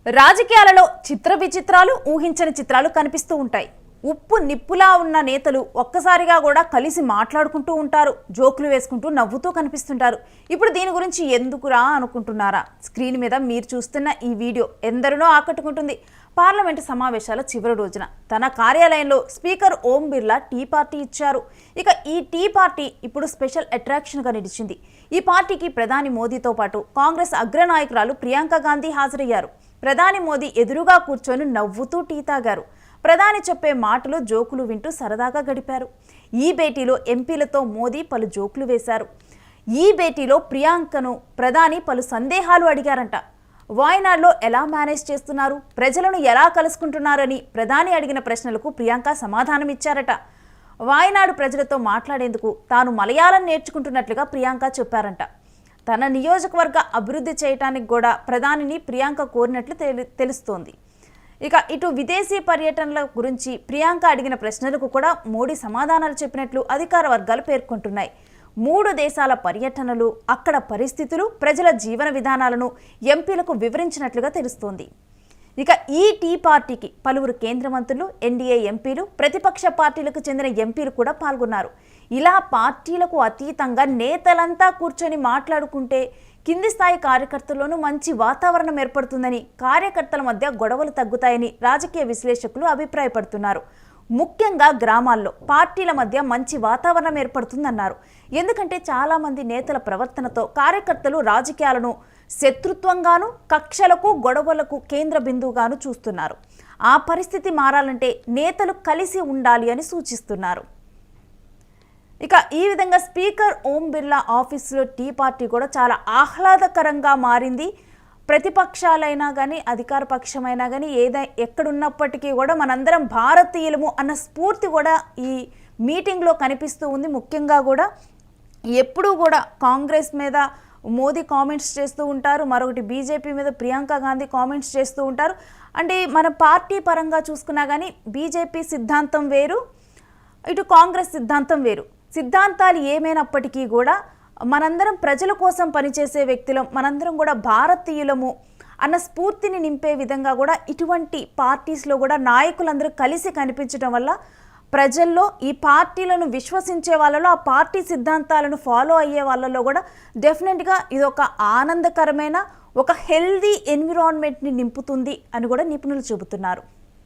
రాజకీయాలలో చిత్ర విచిత్రాలు ఊహించని చిత్రాలు కనిపిస్తూ ఉంటాయి. ఉప్పు నిప్పులా ఉన్న నేతలు ఒక్కసారిగా కూడా కలిసి మాట్లాడుకుంటూ ఉంటారు, జోకులు వేసుకుంటూ నవ్వుతూ కనిపిస్తుంటారు. ఇప్పుడు దీని గురించి ఎందుకురా అనుకుంటున్నారా? స్క్రీన్ మీద మీరు చూస్తున్న ఈ వీడియో ఎందరినో ఆకట్టుకుంటుంది. పార్లమెంటు సమావేశాల చివరి రోజున తన కార్యాలయంలో speaker Om Birla tea party ఇచ్చారు. ఇక ఈ టీ పార్టీ ఇప్పుడు స్పెషల్ అట్రాక్షన్గా నిలిచింది. ఈ పార్టీకి ప్రధాని మోదీతో పాటు కాంగ్రెస్ అగ్రనాయకురాలు ప్రియాంక గాంధీ హాజరయ్యారు. ప్రధాని మోదీ ఎదురుగా కూర్చొని నవ్వుతూ టీ తాగారు. ప్రధాని చెప్పే మాటలు జోకులు వింటూ సరదాగా గడిపారు. ఈ భేటీలో ఎంపీలతో మోదీ పలు జోకులు వేశారు. ఈ భేటీలో ప్రియాంకను ప్రధాని పలు సందేహాలు అడిగారంట. వాయనాడ్లో ఎలా మేనేజ్ చేస్తున్నారు, ప్రజలను ఎలా కలుసుకుంటున్నారని ప్రధాని అడిగిన ప్రశ్నలకు ప్రియాంక సమాధానం ఇచ్చారట. వాయనాడు ప్రజలతో మాట్లాడేందుకు తాను మలయాళం నేర్చుకుంటున్నట్లుగా ప్రియాంక చెప్పారంట. తన నియోజకవర్గ అభివృద్ధి చేయడానికి కూడా ప్రధానిని ప్రియాంక కోరినట్లు తెలుస్తోంది. ఇక ఇటు విదేశీ పర్యటనల గురించి ప్రియాంక అడిగిన ప్రశ్నలకు కూడా మోడీ సమాధానాలు చెప్పినట్లు అధికార వర్గాలు పేర్కొంటున్నాయి. 3 దేశాల పర్యటనలు, అక్కడ పరిస్థితులు, ప్రజల జీవన విధానాలను ఎంపీలకు వివరించినట్లుగా తెలుస్తోంది. ఇక ఈ టీ పార్టీకి పలువురు కేంద్ర మంత్రులు, ఎన్డీఏ ఎంపీలు, ప్రతిపక్ష పార్టీలకు చెందిన ఎంపీలు కూడా పాల్గొన్నారు. ఇలా పార్టీలకు అతీతంగా నేతలంతా కూర్చొని మాట్లాడుకుంటే కింది స్థాయి కార్యకర్తల్లోనూ మంచి వాతావరణం ఏర్పడుతుందని, కార్యకర్తల మధ్య గొడవలు తగ్గుతాయని రాజకీయ విశ్లేషకులు అభిప్రాయపడుతున్నారు. ముఖ్యంగా గ్రామాల్లో పార్టీల మధ్య మంచి వాతావరణం ఏర్పడుతుందన్నారు. ఎందుకంటే చాలామంది నేతల ప్రవర్తనతో కార్యకర్తలు రాజకీయాలను శత్రుత్వంగాను, కక్షలకు, గొడవలకు కేంద్ర బిందువుగాను చూస్తున్నారు. ఆ పరిస్థితి మారాలంటే నేతలు కలిసి ఉండాలి అని సూచిస్తున్నారు. ఇక ఈ విధంగా స్పీకర్ ఓం బిర్లా ఆఫీసులో టీ పార్టీ కూడా చాలా ఆహ్లాదకరంగా మారింది. ప్రతిపక్షాలైనా కానీ, అధికార పక్షమైనా కానీ, ఎక్కడున్నప్పటికీ కూడా మనందరం భారతీయులము అన్న స్ఫూర్తి కూడా ఈ మీటింగ్లో కనిపిస్తూ ఉంది. ముఖ్యంగా కూడా ఎప్పుడూ కూడా కాంగ్రెస్ మీద మోదీ కామెంట్స్ చేస్తూ ఉంటారు, మరొకటి బీజేపీ మీద ప్రియాంక గాంధీ కామెంట్స్ చేస్తూ ఉంటారు. అంటే మన పార్టీ పరంగా చూసుకున్నా కానీ బీజేపీ సిద్ధాంతం వేరు, ఇటు కాంగ్రెస్ సిద్ధాంతం వేరు. సిద్ధాంతాలు ఏమైనప్పటికీ కూడా మనందరం ప్రజల కోసం పనిచేసే వ్యక్తులం, మనందరం కూడా భారతీయులము అన్న స్ఫూర్తిని నింపే విధంగా కూడా ఇటువంటి పార్టీస్లో కూడా నాయకులందరూ కలిసి కనిపించడం వల్ల ప్రజల్లో ఈ పార్టీలను విశ్వసించే వాళ్ళలో, ఆ పార్టీ సిద్ధాంతాలను ఫాలో అయ్యే వాళ్ళలో కూడా డెఫినెట్గా ఇది ఒక ఆనందకరమైన, ఒక హెల్దీ ఎన్విరాన్మెంట్ని నింపుతుంది అని కూడా నిపుణులు చెబుతున్నారు.